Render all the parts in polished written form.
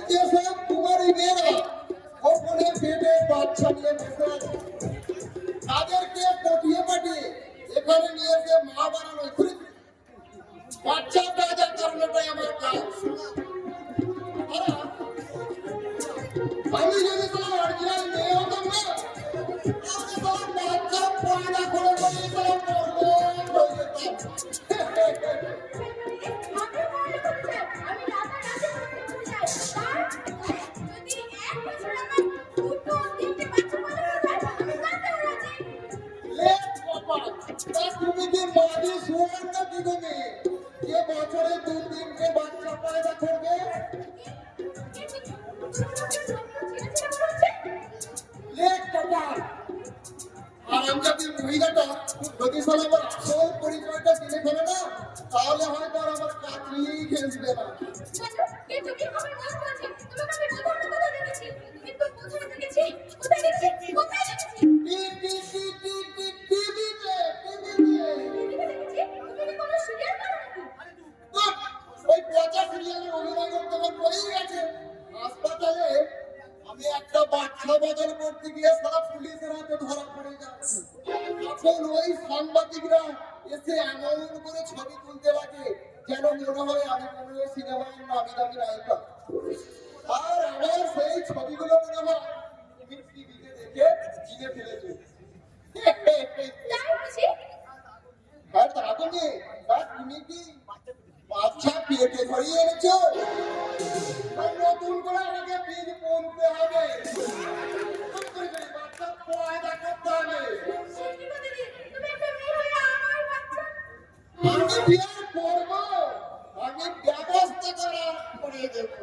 যেসব কুমারী মেয়েরা ওখানে পেটে বাচ্চা নিয়ে বসে আছে তাদেরকে পটিয়ে পাঠিয়ে এখানে নিয়ে এসে মা বানানো বাচ্চা পাওয়ার কারণটাই আমার কাজ। আমি যদি তোমার অরিজিনাল মেয়ে হতাম না তাহলে তোমার বাচ্চা পয়দা করে করে তোমার হয়ে যেতাম। তুমি কি মাঝে শুনলেন না কি তুমি যে বছরে 2-3টে বাচ্চা পয়দা করবে? আর আমি যদি মহিলাটা যদি আমার আসল পরিচয়টা দিলে ফেলে না তাহলে হয়তো আর আমার কাজই ঘেঁচবে না। ওই পচা সিরিয়ালের অভিনয় করতে আমার পড়েই গেছে। হাসপাতালে আমি একটা বাচ্চা বদল করতে গিয়ে সারা পুলিশের হাতে ধরা পড়ে যাচ্ছে। এখন ওই সাংবাদিকরা এসে এমন করে ছবি তুলতে লাগে যেন মনে হয় আমি কোনো সিনেমার নামি দামি নায়িকা। আর আমার সেই ছবিগুলো মনে হয় তুমি টিভিতে দেখে চিনে ফেলেছো। হ্যাঁ তা তুমি তুমি কি বাচ্চা পেটে ধরিয়ে এনেছো? নতুন করে আমাকে বীজ পড়তে হবে, বাচ্চা পয়দা করতে হবে। আমি বিয়ে করবো, আমি ব্যবস্থা করে দেবো।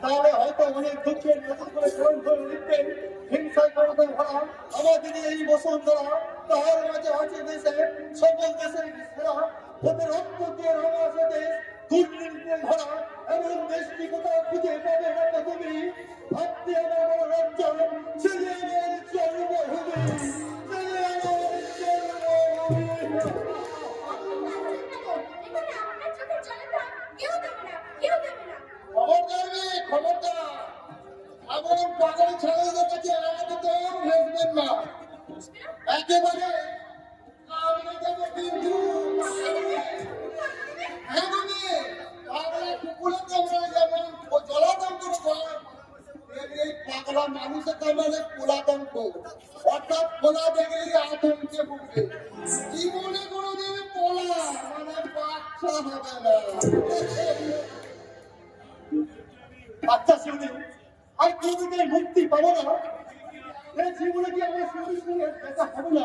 তাহলে হয়তো অনেক দুঃখের নতুন করে গ্রন্থ লিখতেন। হিংসায় করতে ভরা আমাদের এই বসুন্ধরা তাহার মাঝে আছে দেশে সকল দেশের সেরা ওদের রক্ত দিয়ে রঙা দেশ দুর্নীতিতে ভরা এমন দেশটি কোথাও খুঁজে পাবে না তো তুমি। ভাবতে আমার বড় লজ্জা ছেলে আমার জন্মভূমি, ছেলে আমার জন্মভূমি। খবরদার এমন পাগল ছেলেদের কাছে আমাকে তো ভেসবেন না একেবারে। আমি দেবো কিন্তু পাগলা কুকুরের কামড়ে যেমন জলাতঙ্ক এই পাগলা মানুষের কামড়ে পোলাতঙ্ক, অর্থাৎ পোলা দেখলে আতঙ্কে ভুগবে। জীবনে কোনোদিন পোলা মানে বাচ্চা হবে না। বাচ্চা শিশুদের আর কোনোদিন মুক্তি পাবো না। এই জীবনে কি আমার শিশুর সঙ্গে দেখা হবে না?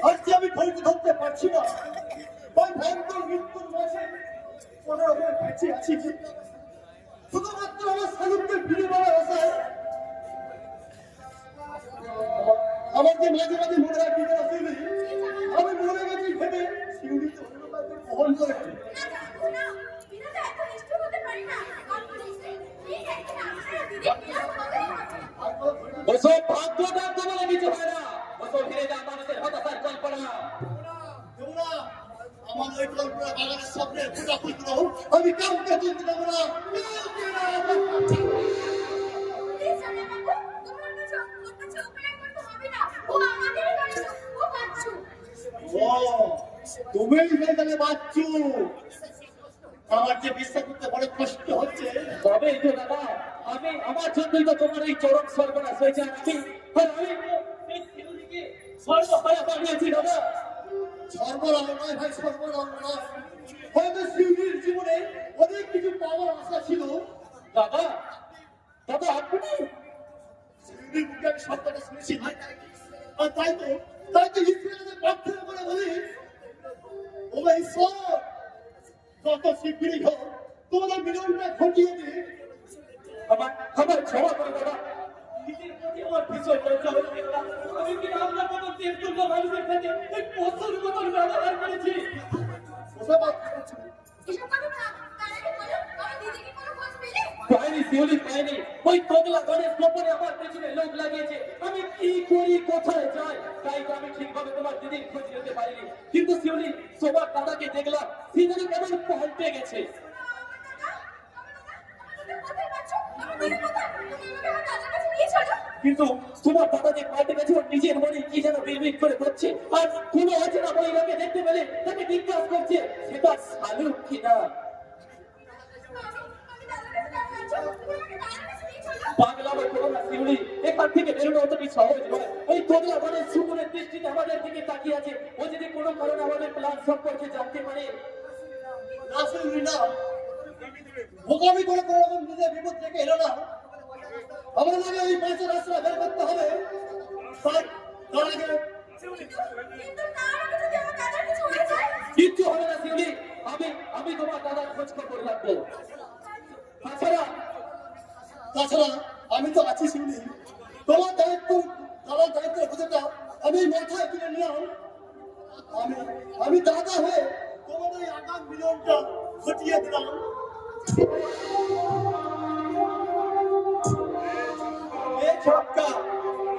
আজকে আমি ধৈর্য ধরতে পারছি না। ওই ভয়ঙ্কর মৃত্যুর মাঝে কোনো রকম বেঁচে আছি শুধুমাত্র আমার স্বরূপকে ফিরে পাওয়ার আশায়। আমার যে মাঝে মাঝে মনে হয় বিনা আসলে আমি মনে গেছি ভেবে শিউরিতে বহন করে ওসব ভাগ্যটা তো বলে কিছু হয় না। ওসব ফিরে যা মানুষের হতাশার কল্পনা। আমার ওই কল্পনা বাগানের স্বপ্নের ফুটা ফুটলো আমি কাউকে চিনতে দেবো না। তুমি বাচ্চু আমার যে বিশ্বাস করতে বড় কষ্ট হচ্ছে। তবে তো দাদা আমি আমার জন্যই তো তোমার এই চরম সর্বনাশ হয়েছে। আর আমি এই শিউলিকে সর্বহারা বানিয়েছি দাদা। সর্বনাশ নয় ভাই, সর্বনাশ নয়। হয়তো শিউলির জীবনে অনেক কিছু পাওয়ার আশা ছিল। দাদা দাদা আপনি শিউলির মুখে আমি সত্যটা শুনেছি ভাই। আর তাই তো ইসরায়েলের প্রার্থনা করে বলি, ও ভাই ঈশ্বর, যত শিগগিরই হোক তোমাদের মিলনটা ঘটিয়ে দিন। আমার ক্ষমা করে দাদা। নিজের প্রতি আমার ভীষণ লজ্জা হচ্ছে দাদা। আমি কি আপনার মতো দেবতুল্য মানুষের সাথে এই পশুর মতন ব্যবহার করেছি? বুঝতে পারছি। এসব কথা না, তার আগে বলো, আমার দিদিকে কোনো খোঁজ পেলে? পাইনি শিউলি পাইনি। ওই তোগলা গণেশ গোপনে আমার পেছনে লোক লাগিয়েছে। আমি কি করি, কোথায় যাই? তাই তো আমি ঠিকভাবে তোমার দিদির খোঁজ নিতে পারিনি। কিন্তু শিউলি সবার দাদাকে দেখলাম, সে যেন কেমন পাল্টে গেছে। কিন্তু তোমার দাদা যে পাল্টে গেছে, ওর নিজের মনে কি যেন বিড়বিড় করে করছে। আর কোনো অচেনা মহিলাকে দেখতে পেলে তাকে জিজ্ঞাসা করছে সেটা শালুক কিনা। পাগলা আমার করো না শিউলি, এখান থেকে বেরোনো অতটি সহজ নয়। ওই তোগলা মানে সুমনের দৃষ্টিতে আমাদের দিকে তাকিয়ে আছে। ও যদি কোনো কারণে আমাদের প্ল্যান সম্পর্কে জানতে পারে। না শিউলি না, বোকামি করে কোনো রকম নিজের বিপদ থেকে এলো না। আমাদেরকে এই পাঁচের রাস্তা বের করতে হবে। তার আগে কিচ্ছু হবে না শিউলি, আমি তোমার দাদার খোঁজ খবর রাখবো। তাছাড়া আমি তো আছি শিউলি, তোমার দায়িত্বের বোঝাটা আমি মাথায় তুলে নিলাম। আমি দাদা হয়ে তোমাদের এই আগাম মিলনটা ঘটিয়ে দিলাম। ছক্কা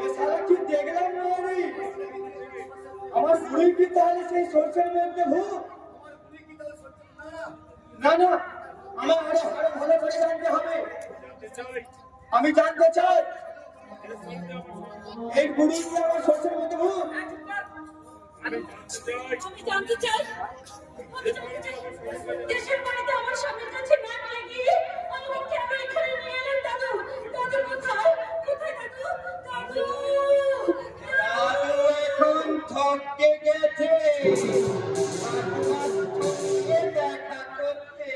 এছাড়া কি দেখলাম না আমি? আমার বুড়ি কি তাহলে সেই সরষের মধ্যে ভূত? না না, আমার আরো ভালো করে জানতে হবে। আমি জানতে চাই এই বুড়ি কি আমার সরষের মধ্যে ভূত? আমি জানতে চাই, দেশের বাড়িতে আমার স্বামীর কাছে না নিয়ে গিয়ে আমাকে কেন এখানে নিয়ে এলেন দাদু? দাদু কোথায়? কোথায় দাদু? দাদু দাদু এখন থকে গেছে। থকে দেখা করতে।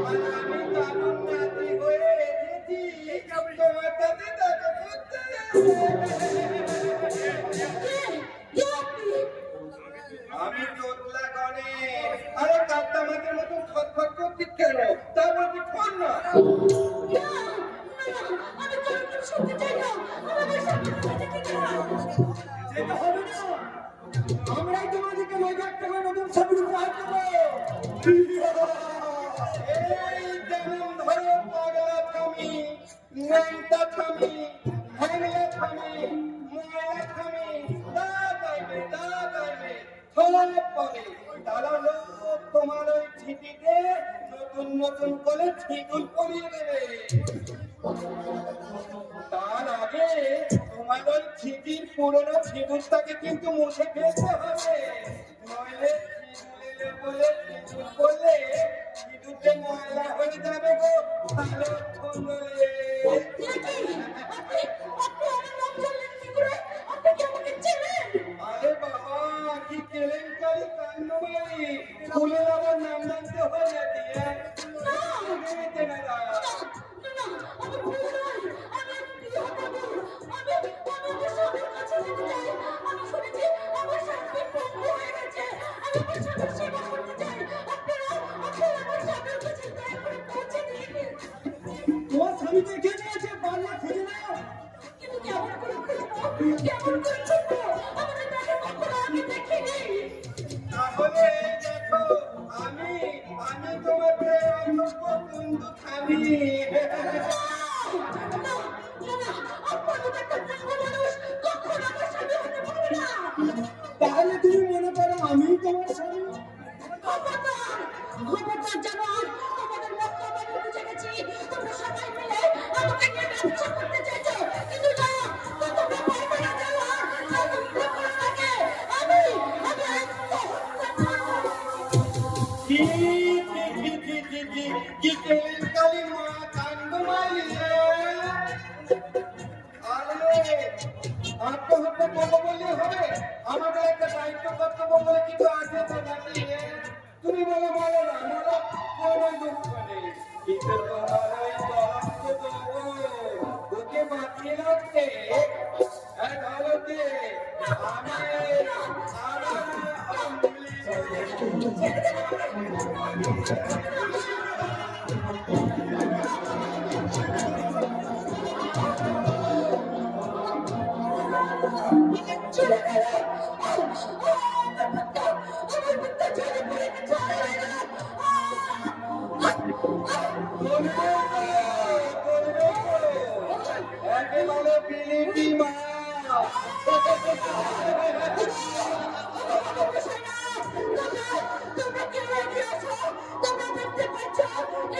আর আমি দাদুর নাতি হয়ে এসেছি তোমার সাথে দেখা করতে। আমি তোতলা গণেশ। আরে কাঁদা মাছের মতো খটখট করছিস কেন? তা বলছি ফোন না। আমি কোনো শুনতে চাই না। আমাদের সামনে যেতে দাও। যেতে হবে না, আমরাই তোমাদেরকে 9,000 টাকা নতুন ছবি উপহার দেবো। এই যেমন ধরো পাগলা থামি, ন্যাংটা থামি, হ্যাংলা থামি, ময়লা থামি, দা পাইবে সব পাবে। তারা লোক তোমার ওই ছিটিতে নতুন নতুন করে ঠিকুল পরিয়ে দেবে। তার আগে তোমার ওই ছিটির পুরোনো ছিদুরটাকে কিন্তু মুছে ফেলতে হবে। নইলে ছিদুরে বলে ছিদুর করলে ছিদুরটা ময়লা হয়ে যাবে গো। ভালো শুনলে আরে বাবা, কি কেলেঙ্কারি কাণ্ডমালি। স্কুলের আমার নাম জানতে হয় নাকি? তোমার স্বামী তো এখানে আছে, পাল্লা খুঁজে নাও। কিন্তু কেমন করে খুঁজবো? কেমন করে খুঁজবো? আমাদের তাকে কখনো আগে দেখিনি। তাহলে দেখো, আমি তোমাকে বন্ধু থামি। তাহলে তুমি মনে করো আমি তোমার স্বামী? কি কেলেঙ্কারি মা কাণ্ডমালি। আমাদের একটা দায়িত্ব কর্তব্য বলে কিছু আছে তো নাকি? তুমি বলো বলো না বলো, কোনো দুঃখ নেই, কিন্তু তোমার ওই বরফ ওকে বাঁচিয়ে রাখতে ভালোতে চলে গেল। আমার বুকটা জ্বলে পড়ে গেছে। একেবারে বিলিতি মা। তোমরা কে এগিয়ে আসো? তোমরা দেখতে পাচ্ছ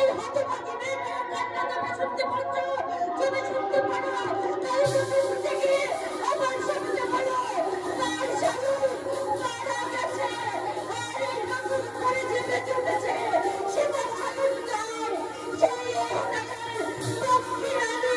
এই হতভাগিনী মেয়ের কান্না তোমরা শুনতে পাচ্ছ? যদি শুনতে পারো তাহলে তুমি উঠে গিয়ে আমার সামনে বলো তার স্বামী মারা গেছে আর এই নতুন করে যে বেঁচে উঠেছে সেটা মানুষ নয়, সেই অহংকারের লক্ষ্মী রানী।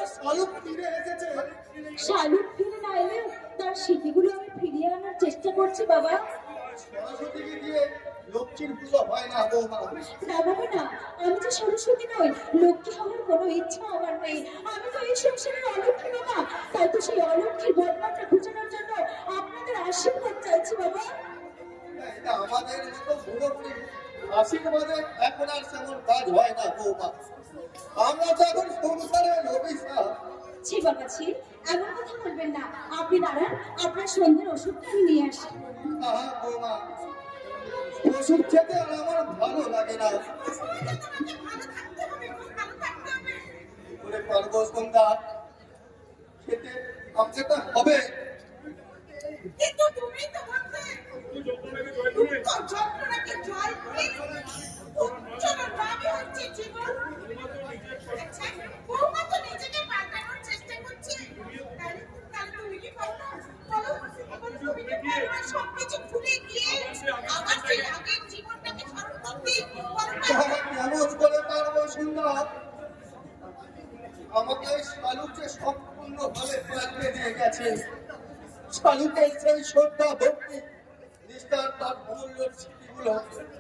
আমার সকল দুঃখে জেলে দিবা শালুক ফিরে না এলেও তার স্মৃতিগুলো আমি ফিরিয়ে আনার চেষ্টা করছি বাবা। সরস্বতীকে দিয়ে লক্ষ্মীর পুজো হয় না বৌমা। না বাবা না, আমি যে সরস্বতী নই, লক্ষ্মী হওয়ার কোনো ইচ্ছা আমার নেই। আমি তো এই সংসারের অলক্ষ্মী বাবা, তাই তো সেই অলক্ষ্মীর বদনামটা ঘুচানোর জন্য আপনাদের আশীর্বাদ চাইছি বাবা। এটা আমাদের মতো বুড়ো বুড়ি আশীর্বাদে এখন আর তেমন কাজ হয় না বৌমা। আমরা তো এখন সংসারের অভিশাপ। ছি বাবা ছি, এমন কথা বলবেন না। আপনি দাঁড়ান, আপনার সন্ধ্যের ওষুধটা আমি নিয়ে আসি। আহা বৌমা, ওষুধ খেতে আর আমার ভালো লাগে না। কি করে পারবো সন্ধ্যা? খেতে আমাকে তো হবে। কিন্তু তুমি তো বলতে যন্ত্রণাকে জয় করে উচ্চারণ ভাবে হচ্ছে জীবন। আচ্ছা, বৌমা তো নিজেকে পাল্টানোর চেষ্টা করছে, তাহলে তাহলে তুমি কি পারো? বলো বলো, তুমি কি পারো সবকিছু ভুলে গিয়ে আবার সেই আগের জীবনটাকে স্মরণ করতে? কেমন করে পারবো সন্ধ্যা? আমাকে ওই শালুকে সম্পূর্ণভাবে পাল্টে দিয়ে গেছে। শালুকের সেই শ্রদ্ধা ভক্তি নিষ্ঠার তার মূল্যের স্মৃতিগুলো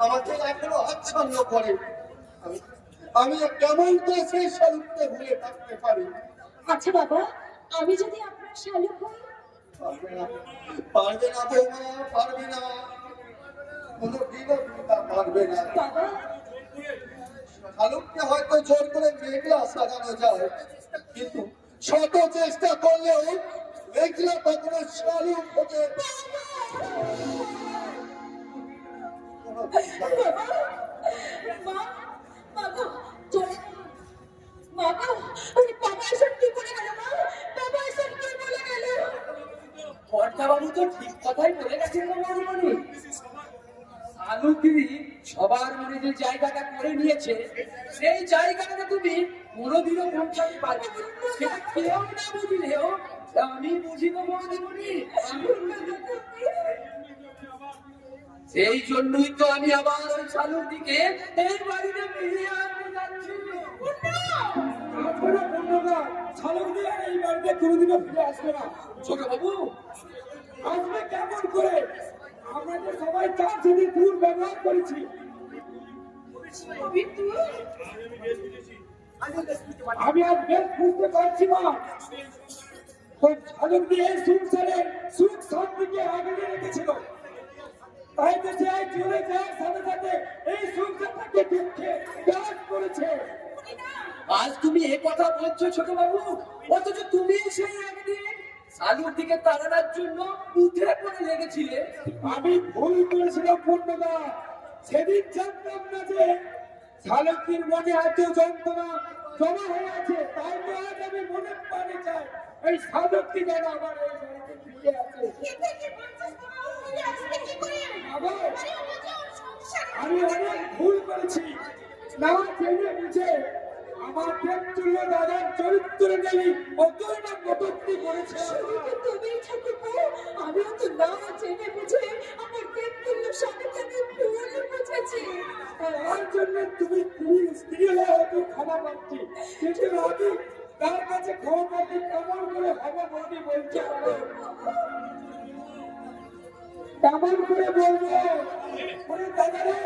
আমাকে এখনো আচ্ছন্ন করে। আমি কেমন করে সেই শালুককে ভুলে থাকতে পারি? আচ্ছা বাবা, আমি যদি আপনার শালুক হই? পারবে না, পারবে না বৌমা, পারবে না। কোনোদিনও তুমি তা পারবে না। বাবা, শালুককে হয়তো জোর করে মেঘলা সাজানো যায়, কিন্তু শত চেষ্টা করলেও মেঘলা কখনো শালুক হতে মা, বাবা, চলে বাবা, আরে বাবা এসব কি বলে গেল মা? বাবা এসব কি বলে গেল? কর্তাবাবু তো ঠিক কথাই বলে গেছেন গো মামনি। শালুকগিরি সবার মনে যে জায়গাটা করে নিয়েছে, সেই জায়গাটাতে তুমি কোনোদিনও পৌঁছাতে পারবে না। সেটা কেউ না বুঝলেও আমি বুঝি গো মামনি। সেই জন্যই তো আমি আবার ওই শালুর দিকে এই বাড়িতে ফিরিয়ে আনতে যাচ্ছি। শালুক দিয়ে এই বাড়িতে কোনোদিনও ফিরে আসবে না। ছোট বাবু, আসবে কেমন করে? আমরা তো সবাই চার দিন দূর ব্যবহার করেছি। আমি আজ বেশ বুঝতে পারছি মা, ওই শালুক দিয়ে এই সংসারের সুখ শান্তিকে আগলে রেখেছিল। তাই তো সে আজ চলে যাওয়ার সাথে সাথে এই সংসারটাকে দুঃখে গ্রাস করেছে। আজ তুমি এ কথা বলছো ছোট বাবু, অথচ তুমি সেই একদিন শালুর দিকে তাড়ানোর জন্য উঠে পড়ে লেগেছিলে। আমি ভুল করেছিলাম পূর্ণদা। সেদিন জানতাম না যে শালুকের মনে এত যন্ত্রণা জমা হয়ে আছে। তাই তো আজ আমি মনে প্রাণে চাই এই শালুকটি যেন আবার এই বাড়িতে ফিরে আসে। এটা কি বলছিস বাবা? ও ফিরে আসবে কি করে? বাবা, আরে ও যে ওর সংসার। আমি অনেক ভুল করেছি। না জেনে বুঝে আমার দেবতুল্য দাদার চরিত্র নেই কতই না কটূক্তি করেছে। শুধু তুমি ঠাকুরপো, আমিও তো না জেনে বুঝে আমার দেবতুল্য স্বামীকে ভুল বুঝেছি। তার জন্য তুমি স্ত্রী হয়ে হয়তো ক্ষমা পাচ্ছি, কিন্তু আমি তার কাছে ক্ষমা পাচ্ছি কেমন করে হবে বৌদি বলছে। কেমন করে বলবো? ওরে দাদা রে,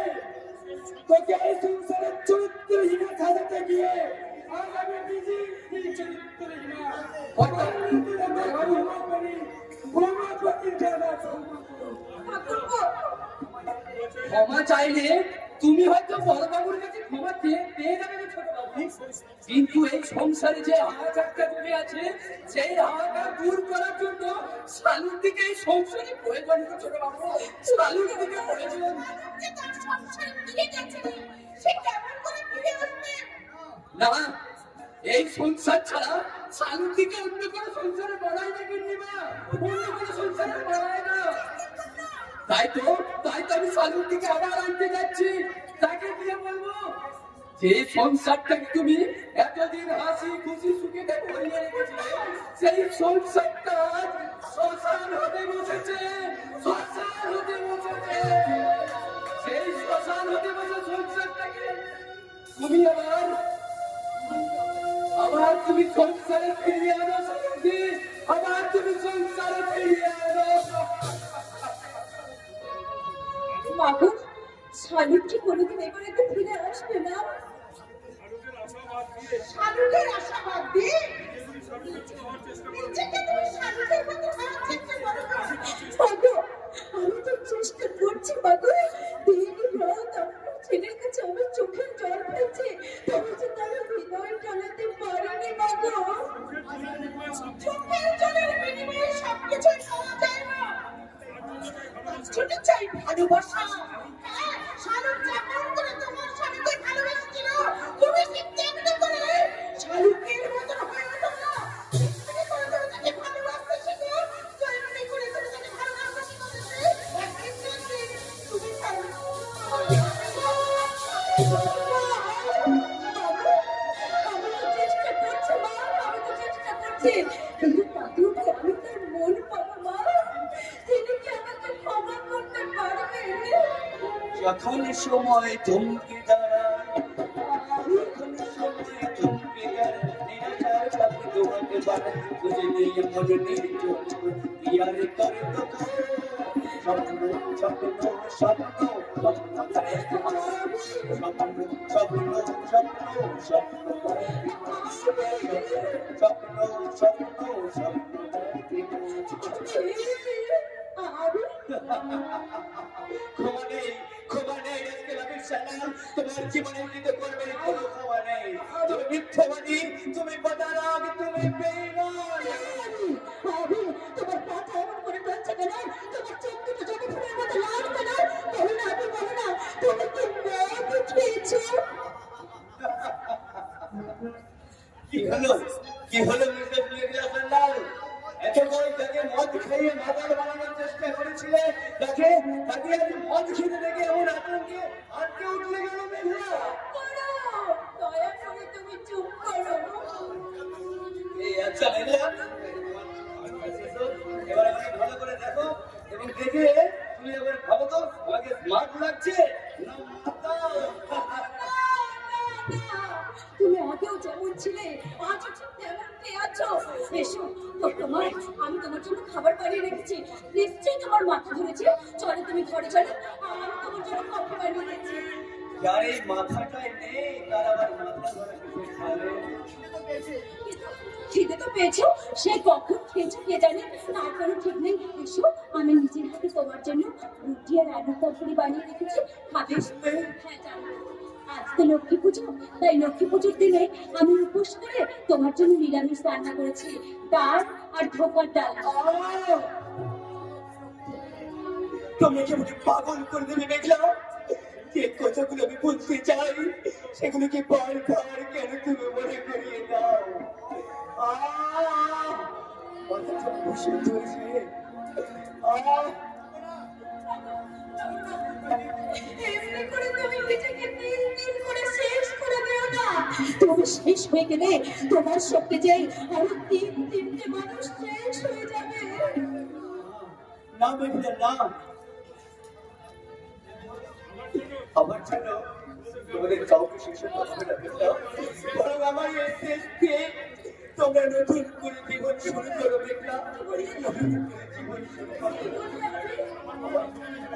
তোকে এই সংসারের চরিত্রহীনা সাজাতে গিয়ে আজ আমি নিজেই চরিত্রহীনা। ক্ষমা করি, ক্ষমা করি দাদা, ক্ষমা করো। ঠাকুরপো, ক্ষমা চাইলে তুমি হয়তো বড় বাবুর কাছে ক্ষমা পেয়ে যাবে না ছোট বাবু, কিন্তু এই সংসারে যে হাহাকারটা জমে আছে সেই হাহাকার দূর করার জন্য শালুর দিকে এই সংসারে প্রয়োজন না ছোট বাবু, শালুর দিকে প্রয়োজন। যে তার সংসারে ফিরে গেছে রে, সে কেমন করে ফিরে আসবে? না, এই সংসার ছাড়া শালুর দিকে অন্য কোনো সংসারে বাড়ায় না, কিন্তু না অন্য কোনো সংসারে বাড়ায় না। তাই তো আমি শালুর দিকে আবার আনতে যাচ্ছি। তাকে দিয়ে বলবো যে সংসারটাকে তুমি এতদিন হাসি খুশি সুখে ভরিয়ে রেখেছিলে, সেই সংসারটা আজ শ্মশান হতে বসেছে, শ্মশান হতে বসেছে। সেই শ্মশান হতে বসে সংসারটাকে তুমি আবার তুমি সংসারে ফিরিয়ে আনো শালুদি, আবার তুমি সংসারে ফিরিয়ে আনো। মাগো, শালুক কি কোনোদিন এ বাড়িতে ফিরে আসবে না? শালুকের আশাবাদ দিয়ে নিজেকে তুমি শালুকের মতো হওয়ার চেষ্টা করো না। মাগো, আমি তো চেষ্টা করছি মাগো। দিন রাত আমার ছেলের কাছে আমার চোখের জল ফেলছে, তবে যে তারা হৃদয় টানাতে পারেনি মাগো। চোখের জলের বিনিময়ে সবকিছুই পাওয়া যায় না। ছুটে চাই ভালোবাসা। হ্যাঁ, শালুক যেমন করে তোমার স্বামীকে ভালোবেসেছিল, তুমি ঠিক তেমনি করে শালুকের মতন হয়ে ওঠো না। তেমনি করে তুমি তাকে ভালোবাসতে শেখো, তেমনি করে তুমি তাকে ভালোবাসা শিখাতে একদিন দেখবে তুমি আমি তো চেষ্টা করছি মা, আমি তো চেষ্টা করছি, কিন্তু তাতেও কি আমি তার মন পাবো মা? তিনি কি আমাকে ক্ষমা করতে পারবেন? যখন সময় থমকে দাঁড়ায়, যখন সময় থমকে দাঁড়ায়, নিরাকার থাকে তোমাকে বানায়, খুঁজে নিয়ে মনে নির্জন, ইয়ার করে তো স্বপ্ন স্বপ্ন স্বপ্ন স্বপ্ন করে তোমার, স্বপ্ন স্বপ্ন স্বপ্ন স্বপ্ন করে তোমার, স্বপ্ন স্বপ্ন স্বপ্ন করে ক্ষমা নেই আজকে আমি সালাম তোমার জীবনে দিতে করবে কোনো ক্ষমা নেই। তুমি মিথ্যাবাদী, তুমি প্রতারক, তুমি বেঈমান। আমি তোমার কথা এমন করে টানছে কেন? তোমার চোখ দুটো জমি ফুলের মতো লাল কেন? বলো না, আমি বলো না, তুমি কি মদ খেয়েছো? কি হলো মিস্টার প্রিয়দর্শন লাল? এত বড় তাকে মদ খাইয়ে মাতাল বানানোর চেষ্টা করেছিলে, তাকে আজ মদ খেতে দেখে এমন আতঙ্কে আটকে উঠলে গেল মেঘলা। করো, দয়া করে তুমি চুপ করো। এই আচ্ছা মেঘলা, এবার আমাকে ভালো করে দেখো এবং দেখে তুমি এবার ভাবো তো আমাকে মাঠ লাগছে না মাথা? তুমি আগেও যেমন ছিলে আজও ঠিক তেমনই আছো। এসো তোমার আমি তোমার জন্য খাবার বানিয়ে রেখেছি, নিশ্চয়ই তোমার মাথা ধরেছে। চলো তুমি ঘরে চলো, আমি তোমার জন্য কফি বানিয়ে রেখেছি। যার এই মাথাটাই নেই তার আবার মাথা ধরে কিসের খাবে? খিদে তো পেয়েছো, সে কখন খেয়েছো কে জানে, তার কোনো ঠিক নেই। এসো আমি নিজের হাতে তোমার জন্য রুটি আর আলুর তরকারি বানিয়ে রেখেছি, খাবে? হ্যাঁ জানো, আজ তো লক্ষ্মী পুজো, তাই লক্ষ্মী পুজোর দিনে আমি উপোস করে তোমার জন্য নিরামিষ রান্না করেছি, ডাল আর ধোকার ডাল। তুমি কি আমাকে পাগল করে দেবে মেঘলা? যে কথাগুলো আমি বলতে চাই সেগুলো কি বারবার কেন তুমি মনে করিয়ে দাও? মাথাটা বসে ধরেছে। এমনি করে তুমি নিজেকে তিল তিল করে শেষ করে দিও না। তুমি শেষ হয়ে গেলে তোমার সঙ্গে যে আরো তিনটে মানুষ শেষ হয়ে যাবে। না মেঘলা না, আমার জন্য তোমাদের কাউকে শেষ হতে হবে না মেঘলা। বরং আমার এই দেশকে তোমরা নতুন করে জীবন শুরু করো মেঘলা। নতুন করে জীবন শুরু করো।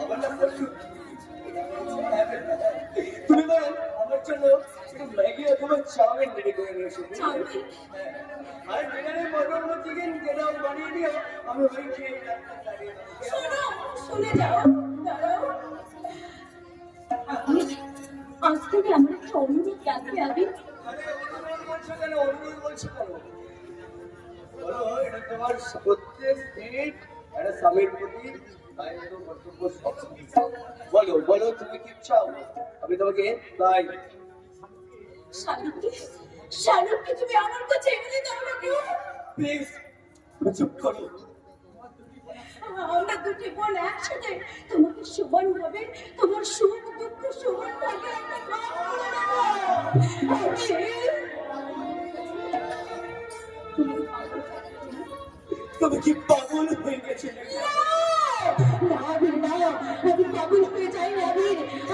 আমার নাম বলছো? তুমি বলো আমার জন্য একটু ম্যাগি অথবা চাউমিন রেডি করে নিয়ে এসো। আর যেখানে মটর চিকেন যেটা বানিয়ে দিও আমি ওই খেয়ে দাঁড়িয়ে শোনো, শুনে যাও, দাঁড়াও। আজ থেকে আমার একটা অনুরোধ রাখবে আমি। অনুরোধ বলছো কেন? অনুরোধ বলছো কেন? বলো, এটা তোমার প্রত্যেক দিন একটা স্বামীর প্রতি দায়িত্ব কর্তব্য সব। বলো বলো তুমি কি চাও আমি তোমাকে তাই। শালুককে, শালুককে তুমি আমার কাছে এনে দাও না কেউ। প্লিজ চুপ করো। আমরা দুটি বোন একসাথে তোমাকে সমান ভাবে, তোমার সুখ দুঃখ সমান ভাবে আমরা ভাগ করে তুমি কি পাগল হয়ে গেছো? না আমি পাগল হয়ে যাই না।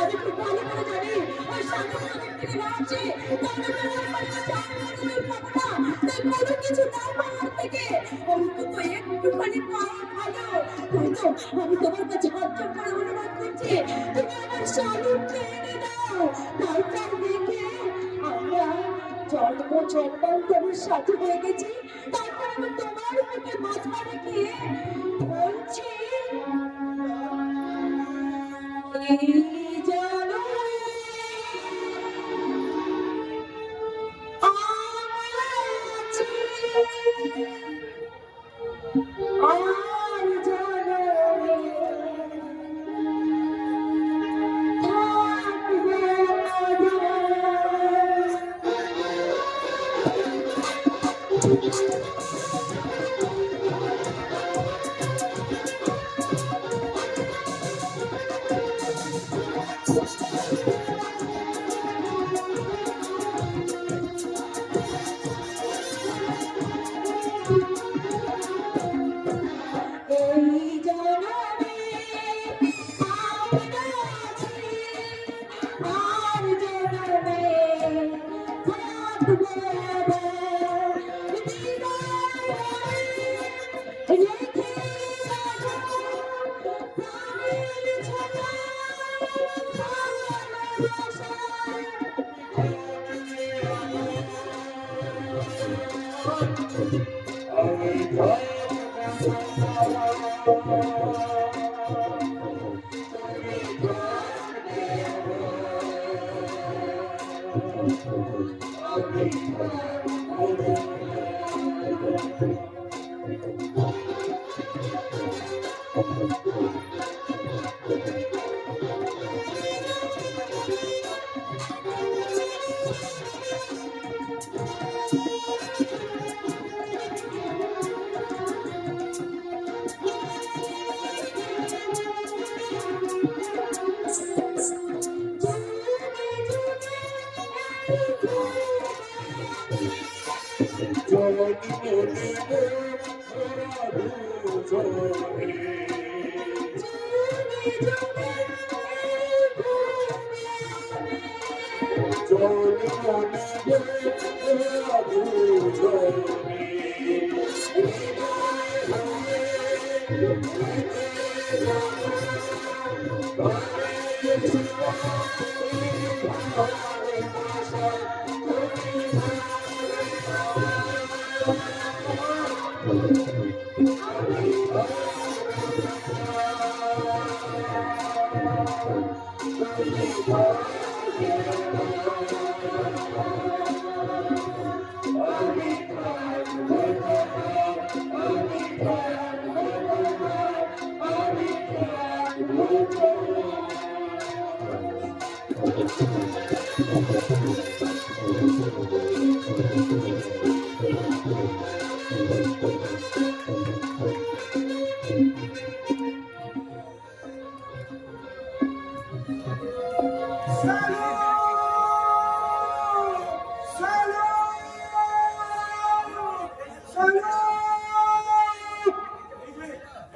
আমি খুব ভালো করে জানি ওই শালুক আমাদের থেকে না আছে, তাহলে তোমার বাড়িতে চাকরি পাবো না। তাই কোনো কিছু না পাওয়ার থেকে অন্তত একটুখানি পাওয়া ভালো। তাই তো আমি তোমার কাছে হাত জোড় করে অনুরোধ করছি, তুমি আমার শালুককে এনে দাও। তারপর দেখে আমরা জন্ম জন্মান্তরের সাথে হয়ে গেছি। তারপর আমি তোমার বুকে মাথা রেখে বলছি, এই জানো আছি, আর জানো থাকবে এই জনমে আমরা আছি, আর জনমে থাকবো আবার। বিদায় রেখে যাবো প্রাণের ছোঁয়ায়,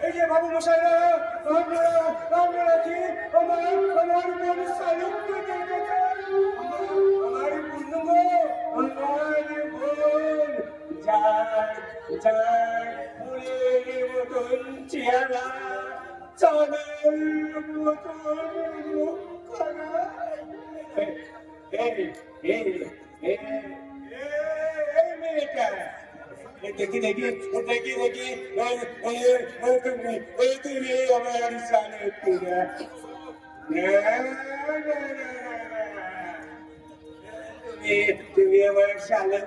এই যে বাবু মশাইরা আপনারা কি আমার মন সালুক করে আমার পূর্ণগ আমার বোন যার ফুলের মতন চেহারা চাঁদের মতন মুখখানা এই মেয়েটা দেখি তুমি আমার সামনে তুমি আমার সামনে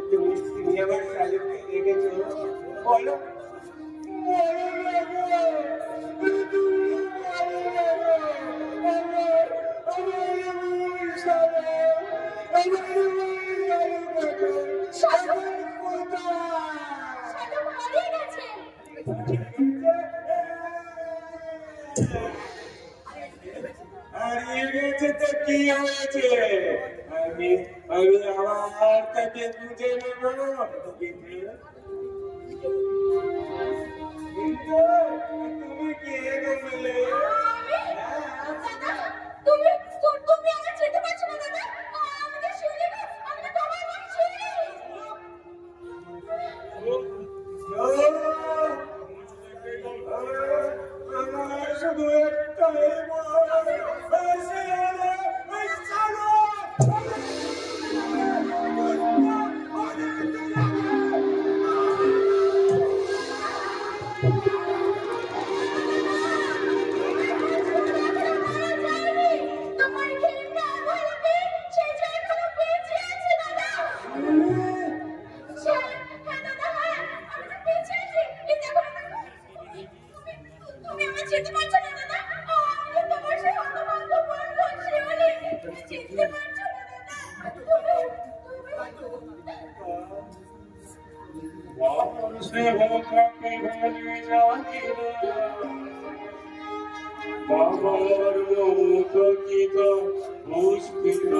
তুমি আমার সামনে দেখেছো বলো হারিয়ে গেছে তো কি হয়েছে আমি আমার তাকে বুঝে নেব কিন্তু তুমি কে বলে তুমি আমার চিনতে পারছো না দাদা? আমাকে শিউলি না, আমি তোমার নাম শিউলি। আমার শুধু একটাই তোমার খেলনা বলতে সে যে এখনো বেঁচে আছে দাদা। হ্যাঁ দাদা, হ্যাঁ আমি তো বেঁচে আছি। এই দেখো তুমি আমার চিনতে পারছো না দাদা? আমি তোমার সেই হতভাগ্য বন্ধু শিউলি। তুমি চিনতে পারছো না দাদা? বাবার মুখিত মুশকিল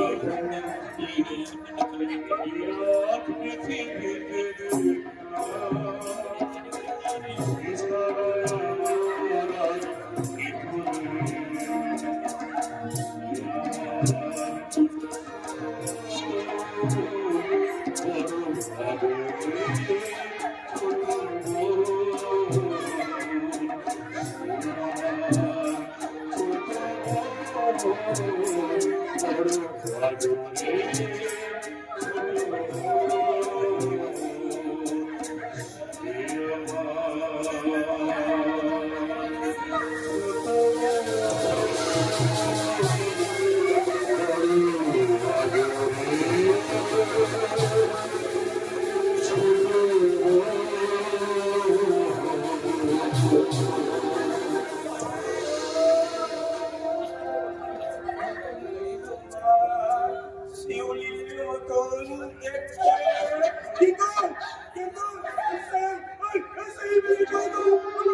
কিন্তু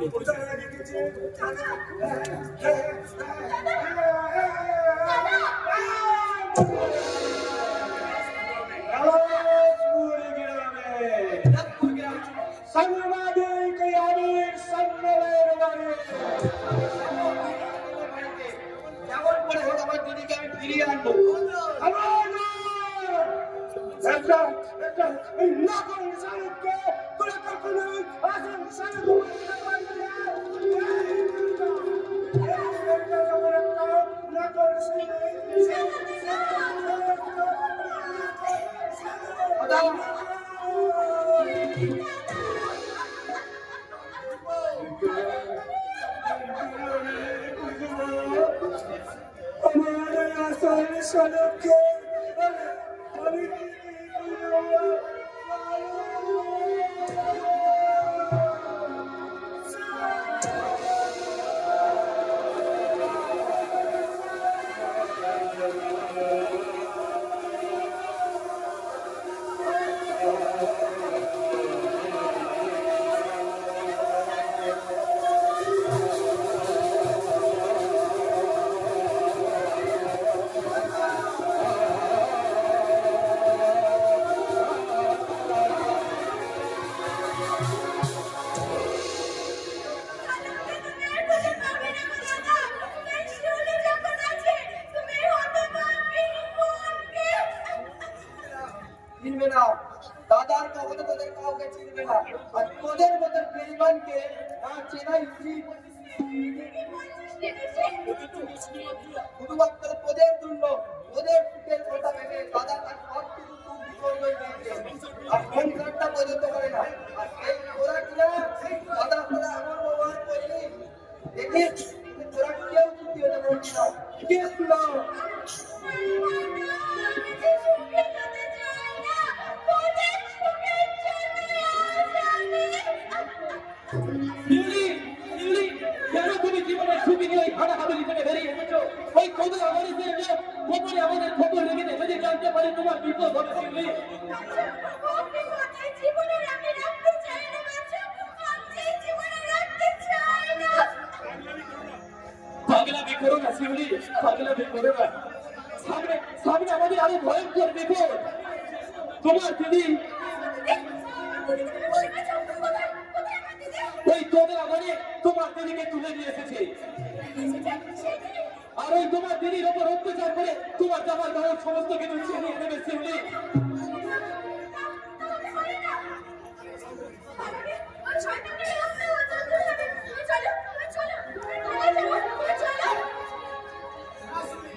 কোথায় রেখেছে জানা যেমন করে হোক আমার দিদিকে আমি ফিরিয়ে আনবো। চিনবে না দাদার কখনো তোদের কাউকে চিনবে না, আর তোদের মতো বেঈমানকে না চেনাই উচিত। শুধুমাত্র তোদের জন্য, তোদের সুখের কথা ভেবে দাদা তার সব কিছু খুব বিপর্যয় দিয়েছে, আর সংসারটা পর্যন্ত করে না। আর এই তোরা কিনা দাদা তোরা এমন ব্যবহার করলি, দেখিস তোরা কেউ চুক্তি হতে পারবি না। কেস না শিউলি, শিউলি, কেন তুমি জীবনের ঝুঁকি নিয়ে ওই ভাড়া হাবলি থেকে বেরিয়ে এসেছো? ওই খবর আমাদের গোপনে আমাদের খবর রেখে যদি জানতে পারি তোমার বিপদ হবে শিউলি। পাগলামি করো না শিউলি, পাগলামি করো না। সামনে সামনে আমাদের আরো ভয়ঙ্কর বিপদ। তোমার দিদি ওই তোদের আগুনে তোমার দিদিকে তুলে নিয়ে এসেছে, আর ওই তোমার দিদির ওপর অত্যাচার করে তোমার জামার গায়ের সমস্ত কিছু ছিনিয়ে নেবে শিউলি।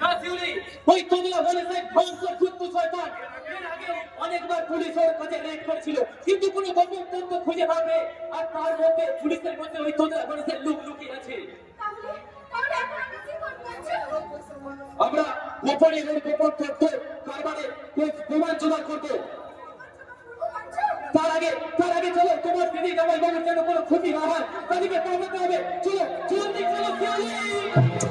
না শিউলি, ওই তোমরা বলেছে ভয়ঙ্কর যুদ্ধ শয়তান। এর আগে অনেকবার পুলিশ ওর কাছে রেড করেছিল, কিন্তু কোনো গোপন তথ্য খুঁজে পাবে, আর তার মধ্যে পুলিশের মধ্যে ওই তোমরা বলেছে লুক লুকিয়ে আছে। আমরা গোপনে ওর গোপন তথ্য কারবারে প্রমাণ জোগাড় করবো। তার আগে চলো তোমার দিদি জামাই বাবুর যেন কোনো ক্ষতি না হয়, তাদেরকে পাঠাতে হবে। চলো চলো চলো শিউলি।